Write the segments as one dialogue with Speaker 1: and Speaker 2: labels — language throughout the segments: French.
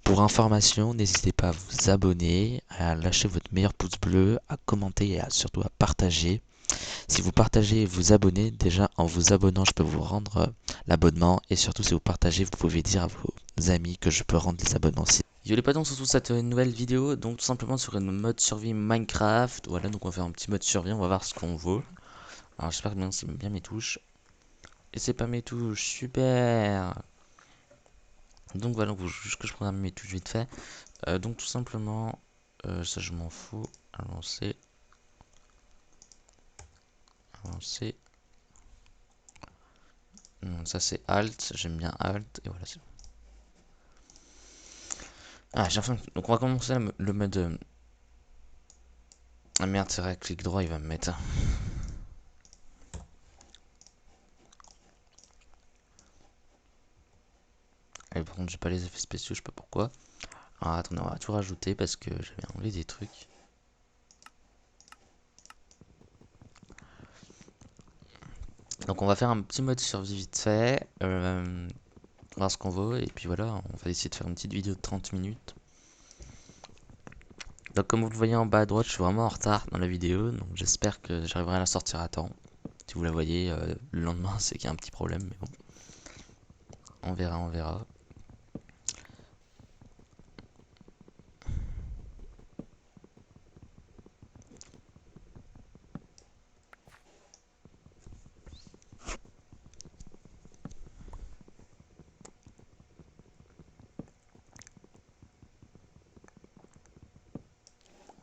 Speaker 1: Pour information, n'hésitez pas à vous abonner, à lâcher votre meilleur pouce bleu, à commenter et surtout à partager. Si vous partagez et vous abonnez, déjà en vous abonnant, je peux vous rendre l'abonnement. Et surtout, si vous partagez, vous pouvez dire à vos amis que je peux rendre les abonnements aussi. Yo les patons, on se retrouve cette nouvelle vidéo, donc tout simplement sur une mode survie Minecraft. Voilà, donc on va faire un petit mode survie, on va voir ce qu'on vaut. Alors j'espère que c'est bien mes touches. Et c'est pas mes touches, super. Donc voilà, juste que je programme mes touches vite fait. Donc tout simplement, ça je m'en fous. Avancer, avancer. Non, ça c'est Alt, j'aime bien Alt. Et voilà, c'est bon. Ah, j'ai enfin. Donc on va commencer le mode. Ah merde, c'est vrai, clic droit, il va me mettre. Et par contre, j'ai pas les effets spéciaux, je sais pas pourquoi. Alors attendez, on va tout rajouter parce que j'avais enlevé des trucs. Donc on va faire un petit mode survie vite fait. Voir ce qu'on vaut. Et puis voilà, on va essayer de faire une petite vidéo de 30 minutes. Donc comme vous le voyez en bas à droite, je suis vraiment en retard dans la vidéo. Donc j'espère que j'arriverai à la sortir à temps. Si vous la voyez le lendemain, c'est qu'il y a un petit problème. Mais bon, on verra, on verra.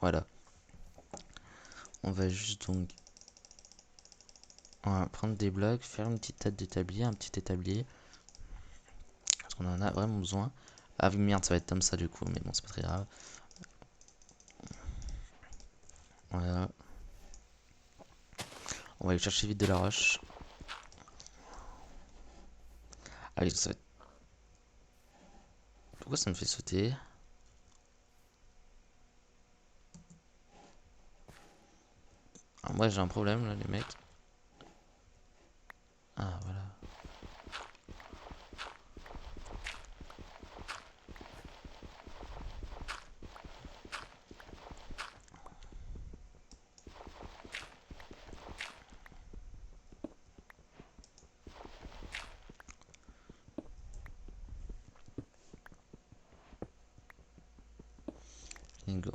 Speaker 1: Voilà. On va juste donc on va prendre des blocs, faire une petite tête d'établi, un petit établi. Parce qu'on en a vraiment besoin. Ah oui, merde, ça va être comme ça du coup, mais bon, c'est pas très grave. Voilà. On va aller chercher vite de la roche. Ah oui, ça va être... Pourquoi ça me fait sauter? Ah, moi j'ai un problème là, les mecs. Ah, voilà.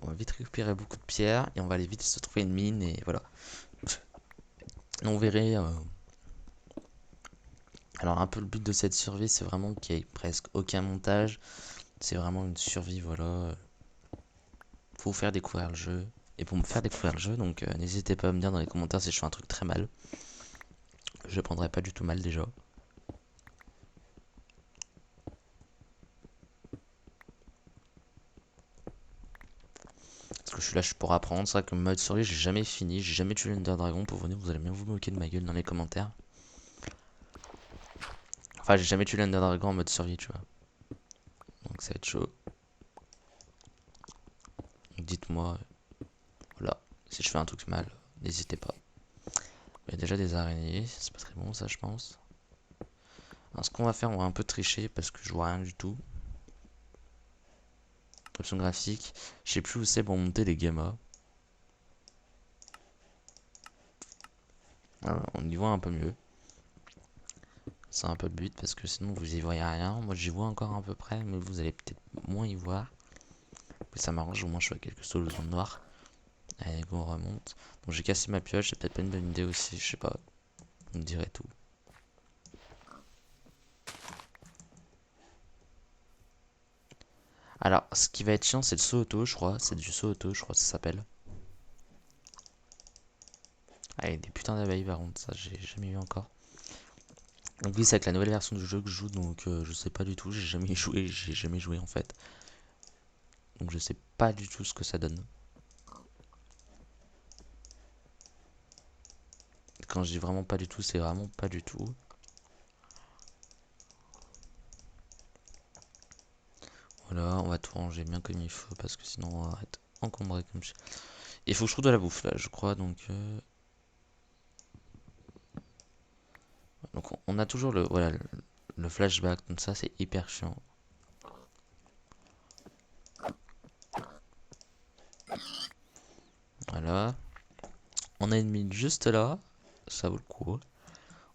Speaker 1: On va vite récupérer beaucoup de pierres et on va aller vite se trouver une mine et voilà. On verrait. Alors un peu le but de cette survie, c'est vraiment qu'il y ait presque aucun montage. C'est vraiment une survie, voilà. Faut vous faire découvrir le jeu. Et pour me faire découvrir le jeu, donc n'hésitez pas à me dire dans les commentaires si je fais un truc très mal. Je prendrai pas du tout mal déjà. Parce que je suis là, je suis pour apprendre. C'est vrai que le mode survie, j'ai jamais fini. J'ai jamais tué l'Ender Dragon. Pour venir, vous allez bien vous moquer de ma gueule dans les commentaires. Enfin, j'ai jamais tué l'Ender Dragon en mode survie, tu vois. Donc ça va être chaud. Dites-moi, voilà, si je fais un truc mal, n'hésitez pas. Il y a déjà des araignées, c'est pas très bon ça, je pense. Alors ce qu'on va faire, on va un peu tricher parce que je vois rien du tout. Option graphique, je sais plus où c'est pour monter les gammas. Voilà, on y voit un peu mieux. C'est un peu le but parce que sinon vous y voyez rien. Moi j'y vois encore à peu près, mais vous allez peut-être moins y voir. Mais ça m'arrange, au moins je vois quelques solutions noires. Allez, go, on remonte. Donc j'ai cassé ma pioche, c'est peut-être pas une bonne idée aussi, je sais pas. Vous me direz tout. Alors, ce qui va être chiant, c'est le saut auto, je crois. C'est du saut auto, je crois que ça s'appelle. Ah, il y a des putains d'abeilles par contre, ça j'ai jamais eu encore. Donc oui, c'est avec la nouvelle version du jeu que je joue, donc je sais pas du tout, j'ai jamais joué en fait. Donc je sais pas du tout ce que ça donne. Quand je dis vraiment pas du tout, c'est vraiment pas du tout. Voilà, on va tout ranger bien comme il faut, parce que sinon on va être encombré comme je... Il faut que je trouve de la bouffe là, je crois, donc on a toujours le, voilà, le flashback, donc ça c'est hyper chiant. Voilà. On a une mine juste là. Ça vaut le coup.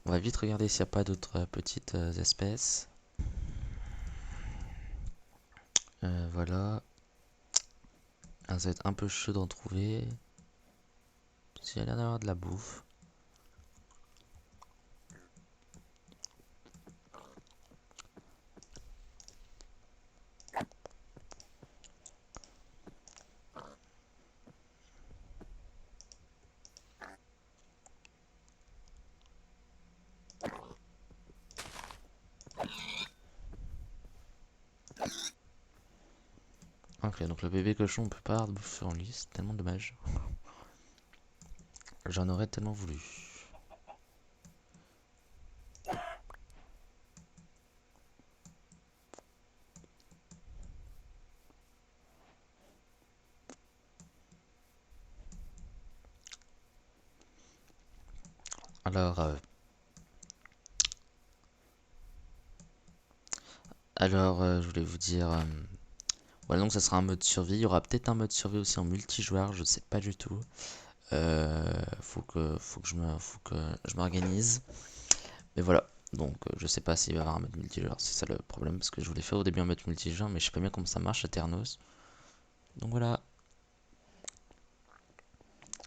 Speaker 1: On va vite regarder s'il n'y a pas d'autres petites espèces. Voilà. Ah, ça va être un peu chaud d'en trouver. S'il y a l'air d'avoir de la bouffe. Ok, donc le bébé cochon, on peut pas bouffer en lui, c'est tellement dommage. J'en aurais tellement voulu. Alors, je voulais vous dire... voilà, donc ça sera un mode survie. Il y aura peut-être un mode survie aussi en multijoueur, je sais pas du tout. Faut que je m'organise. Mais voilà, donc je sais pas s'il va y avoir un mode multijoueur, c'est ça le problème, parce que je voulais faire au début un mode multijoueur, mais je sais pas bien comment ça marche à Ternos. Donc voilà.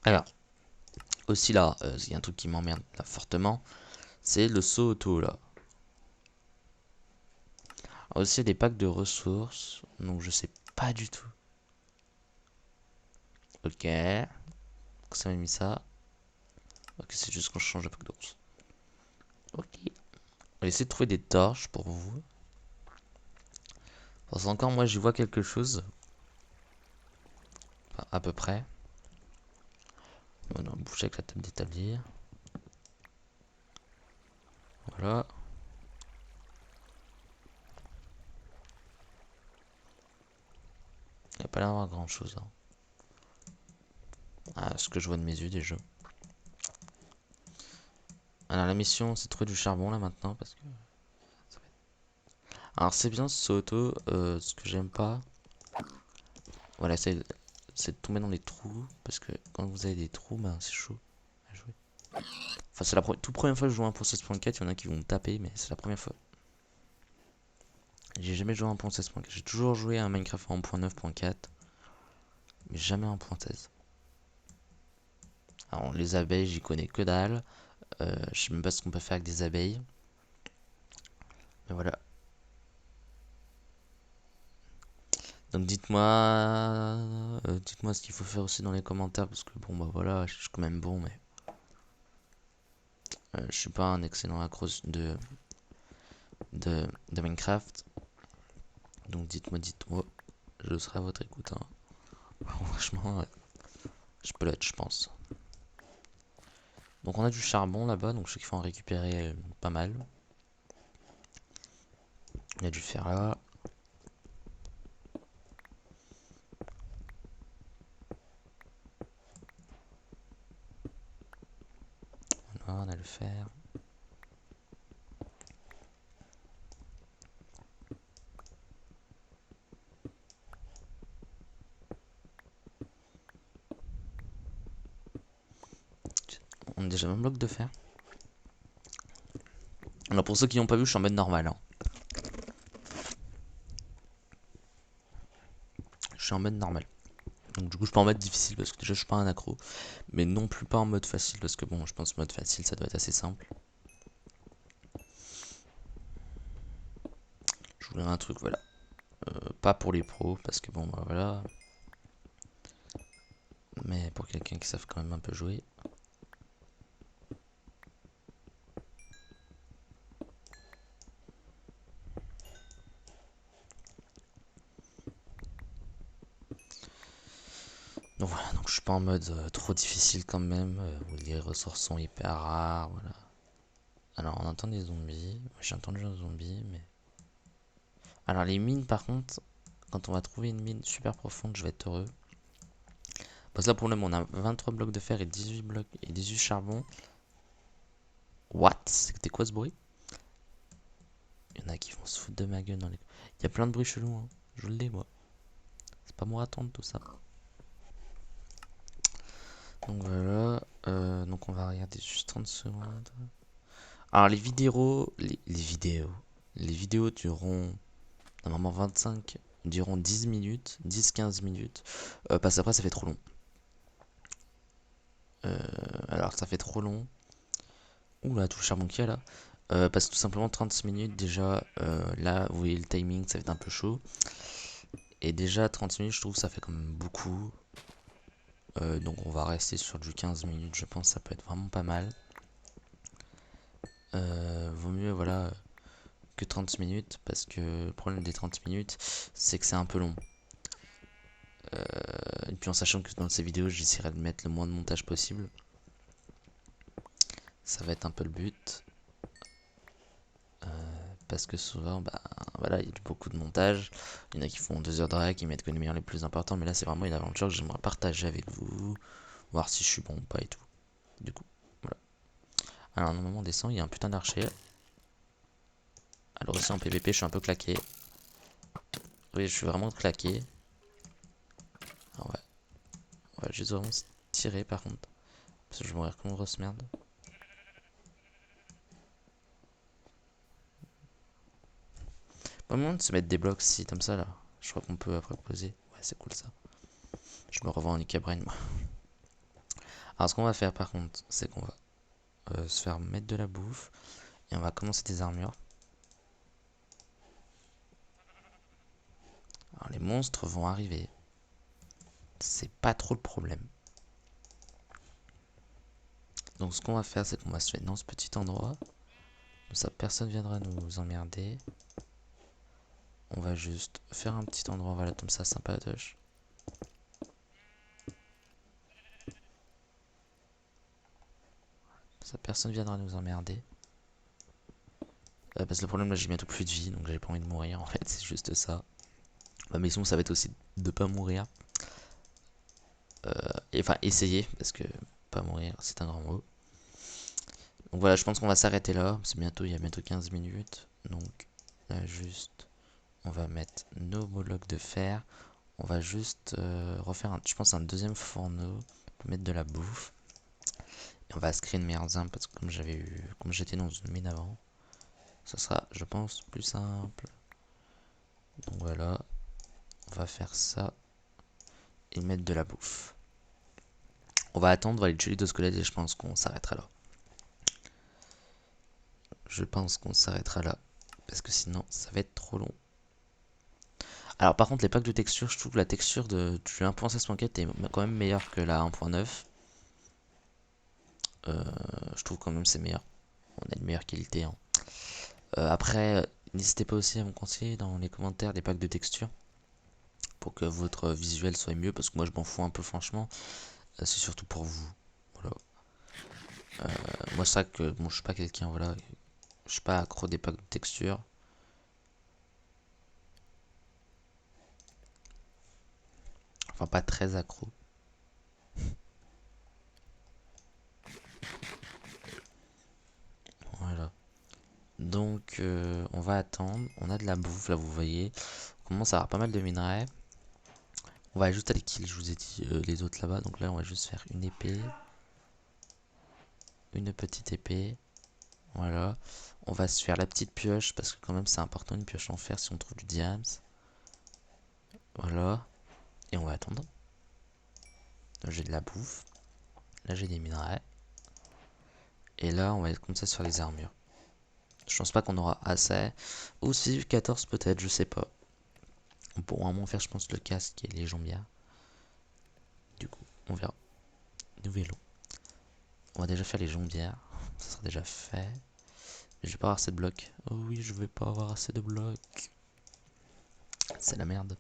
Speaker 1: Alors, aussi là, il y a un truc qui m'emmerde là fortement, c'est le saut auto là. Alors aussi, il y a des packs de ressources, donc je sais pas du tout. Ok, ça m'a mis ça. Ok, c'est juste qu'on change de pack de ressources. Ok. On va essayer de trouver des torches pour vous. Parce qu'encore, moi, j'y vois quelque chose. Enfin, à peu près. On a bouger avec la table d'établir. Voilà. Il n'y a pas l'air d'avoir grand chose. Hein. Ah, ce que je vois de mes yeux déjà. Alors, la mission, c'est de trouver du charbon là maintenant. Parce que. Alors, c'est bien ce auto. Ce que j'aime pas. Voilà, c'est de tomber dans les trous. Parce que quand vous avez des trous, ben, c'est chaud à jouer. Enfin, c'est la toute première fois que je joue à 1.16.4. Il y en a qui vont me taper, mais c'est la première fois. J'ai jamais joué à 1.16.4. J'ai toujours joué à un Minecraft en 1.9.4. Mais jamais en 1.16. Alors, les abeilles, j'y connais que dalle. Je sais même pas ce qu'on peut faire avec des abeilles. Mais voilà. Donc dites-moi ce qu'il faut faire aussi dans les commentaires parce que bon bah voilà, je suis quand même bon mais je suis pas un excellent accro de Minecraft. Donc dites-moi, je serai à votre écoute. Hein. Franchement, je peux l'être, je pense. Donc on a du charbon là-bas, donc je sais qu'il faut en récupérer pas mal. Il y a du fer là. Voilà, on a le fer. On a déjà un bloc de fer. Alors pour ceux qui n'ont pas vu, je suis en mode normal. Hein. Je suis en mode normal. Donc du coup je suis pas en mode difficile parce que déjà je suis pas un accro. Mais non plus pas en mode facile parce que bon je pense mode facile ça doit être assez simple. Je voulais un truc voilà. Pas pour les pros parce que bon bah voilà. Mais pour quelqu'un qui savent quand même un peu jouer. Donc voilà, donc je suis pas en mode trop difficile quand même, où les ressorts sont hyper rares, voilà. Alors on entend des zombies, j'ai entendu un zombie, mais... Alors les mines par contre, quand on va trouver une mine super profonde, je vais être heureux. Parce que là pour le moment on a 23 blocs de fer et 18 blocs et 18 charbons. What? C'était quoi ce bruit? Il y en a qui vont se foutre de ma gueule dans les... Il y a plein de bruits chelous, hein. Je le dis moi. C'est pas moi à attendre tout ça. Donc voilà, donc on va regarder juste 30 secondes. Alors les vidéos dureront normalement 25, dureront 10 minutes, 10-15 minutes, parce qu'après ça fait trop long. Alors ça fait trop long. Ouh là, tout le charbon qu'il y a là. Parce que tout simplement 30 minutes déjà, là vous voyez le timing, ça va être un peu chaud. Et déjà 30 minutes je trouve ça fait quand même beaucoup. Donc on va rester sur du 15 minutes, je pense que ça peut être vraiment pas mal. Vaut mieux voilà que 30 minutes parce que le problème des 30 minutes c'est que c'est un peu long. Et puis en sachant que dans ces vidéos j'essaierai de mettre le moins de montage possible. Ça va être un peu le but. Parce que souvent, bah voilà, il y a beaucoup de montage. Il y en a qui font 2 heures de réa, qui mettent que les meilleurs les plus importants. Mais là, c'est vraiment une aventure que j'aimerais partager avec vous. Voir si je suis bon ou pas et tout. Du coup, voilà. Alors, normalement, on descend, il y a un putain d'archer. Alors, aussi en PVP, je suis un peu claqué. Oui, je suis vraiment claqué. Ah ouais. On va juste vraiment se tirer par contre. Parce que je vais mourir comme une grosse merde. Pas moyen de se mettre des blocs si comme ça là. Je crois qu'on peut après poser. Ouais, c'est cool ça. Je me revends en Icabrain moi. Alors, ce qu'on va faire par contre, c'est qu'on va se faire mettre de la bouffe. Et on va commencer des armures. Alors, les monstres vont arriver. C'est pas trop le problème. Donc ce qu'on va faire, c'est qu'on va se mettre dans ce petit endroit. Comme ça, personne viendra nous emmerder. On va juste faire un petit endroit, voilà, comme ça, sympatoche. Comme ça, personne viendra nous emmerder. Parce que le problème, là, j'ai bientôt plus de vie, donc j'ai pas envie de mourir, en fait, c'est juste ça. Ma mission, ça va être aussi de pas mourir. Et, enfin, essayer, parce que pas mourir, c'est un grand mot. Donc voilà, je pense qu'on va s'arrêter là. C'est bientôt, il y a bientôt 15 minutes. Donc là, juste, on va mettre nos blocs de fer. On va juste refaire, je pense, un deuxième fourneau pour mettre de la bouffe. Et on va se créer une meilleure zone parce que comme j'étais dans une mine avant, ça sera, je pense, plus simple. Donc voilà, on va faire ça et mettre de la bouffe. On va attendre, on va aller tuer les deux squelettes et je pense qu'on s'arrêtera là. Je pense qu'on s'arrêtera là parce que sinon ça va être trop long. Alors par contre les packs de texture, je trouve que la texture du 1.16.4 est quand même meilleure que la 1.9. Je trouve quand même c'est meilleur. On a une meilleure qualité. Hein. Après, n'hésitez pas aussi à me conseiller dans les commentaires des packs de texture pour que votre visuel soit mieux parce que moi je m'en fous un peu franchement. C'est surtout pour vous. Voilà. Moi c'est vrai que bon, je suis pas quelqu'un, voilà, je suis pas accro des packs de texture. Enfin pas très accro. Voilà. Donc on va attendre. On a de la bouffe là vous voyez. On commence à avoir pas mal de minerais. On va juste aller kill, je vous ai dit les autres là-bas. Donc là on va juste faire une épée. Une petite épée. Voilà. On va se faire la petite pioche parce que quand même c'est important une pioche en fer si on trouve du diams. Voilà. Et on va attendre. Là j'ai de la bouffe. Là j'ai des minerais. Et là on va comme ça se faire les armures. Je pense pas qu'on aura assez. Ou si 14 peut-être, je sais pas. On pourra vraiment faire je pense le casque et les jambières. Du coup, on verra. Nous verrons. On va déjà faire les jambières. Ça sera déjà fait. Mais je vais pas avoir assez de blocs. Oh oui, je vais pas avoir assez de blocs. C'est la merde.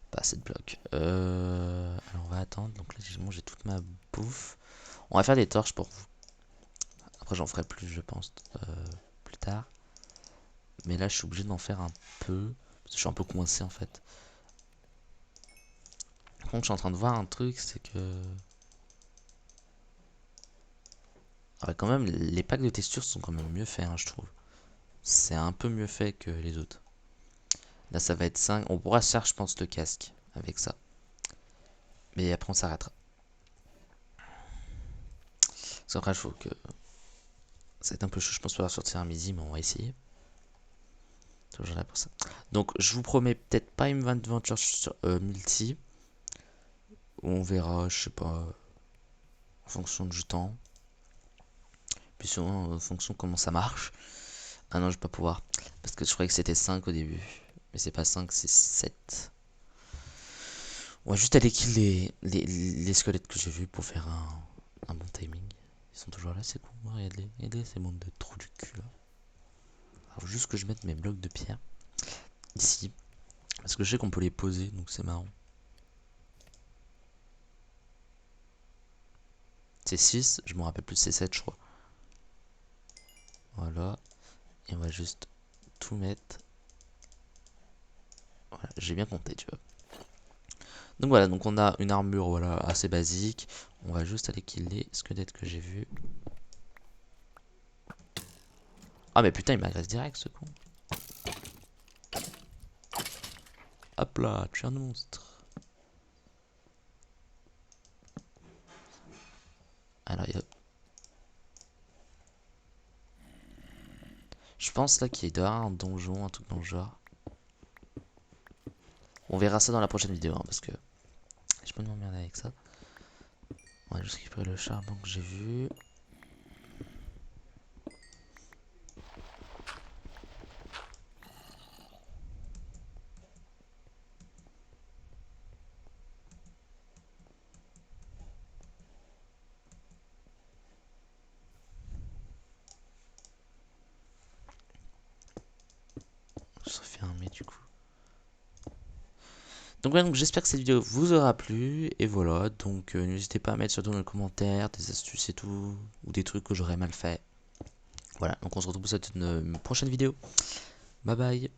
Speaker 1: Pas assez de blocs. Alors on va attendre. Donc là j'ai mangé toute ma bouffe. On va faire des torches pour vous. Après j'en ferai plus je pense plus tard. Mais là je suis obligé d'en faire un peu. Parce que je suis un peu coincé en fait. Par contre je suis en train de voir un truc, c'est que... Ah ouais, quand même les packs de texture sont quand même mieux faits hein, je trouve. C'est un peu mieux fait que les autres. Là ça va être 5. On pourra se faire je pense le casque avec ça. Mais après on s'arrêtera. Parce qu'après, il faut que... Ça va être un peu chaud, je pense pouvoir sortir à midi, mais on va essayer. Toujours là pour ça. Donc, je vous promets peut-être pas une aventure sur multi. On verra, je sais pas, en fonction du temps. Puis souvent, en fonction de comment ça marche. Ah non, je vais pas pouvoir. Parce que je croyais que c'était 5 au début. Mais c'est pas 5, c'est 7. On va juste aller kill les squelettes que j'ai vus pour faire un bon timing. Ils sont toujours là, c'est cool. Regardez ces mondes de trous du cul là. Alors juste que je mette mes blocs de pierre ici. Parce que je sais qu'on peut les poser, donc c'est marrant. C'est 6, je me rappelle plus, c'est 7 je crois. Voilà. Et on va juste tout mettre. Voilà, j'ai bien compté, tu vois. Donc voilà, donc on a une armure voilà, assez basique. On va juste aller kill les squelettes que j'ai vus. Ah mais putain, il m'agresse direct ce con. Hop là, tu es un monstre. Alors, je pense là qu'il doit y avoir un donjon, un truc dans le genre. On verra ça dans la prochaine vidéo, hein, parce que je peux m'emmerder avec ça. On va juste récupérer le charbon que j'ai vu. Je serais fermé du coup. Donc voilà, donc j'espère que cette vidéo vous aura plu. Et voilà, donc n'hésitez pas à mettre surtout dans les commentaires des astuces et tout. Ou des trucs que j'aurais mal fait. Voilà, donc on se retrouve pour une prochaine vidéo. Bye bye.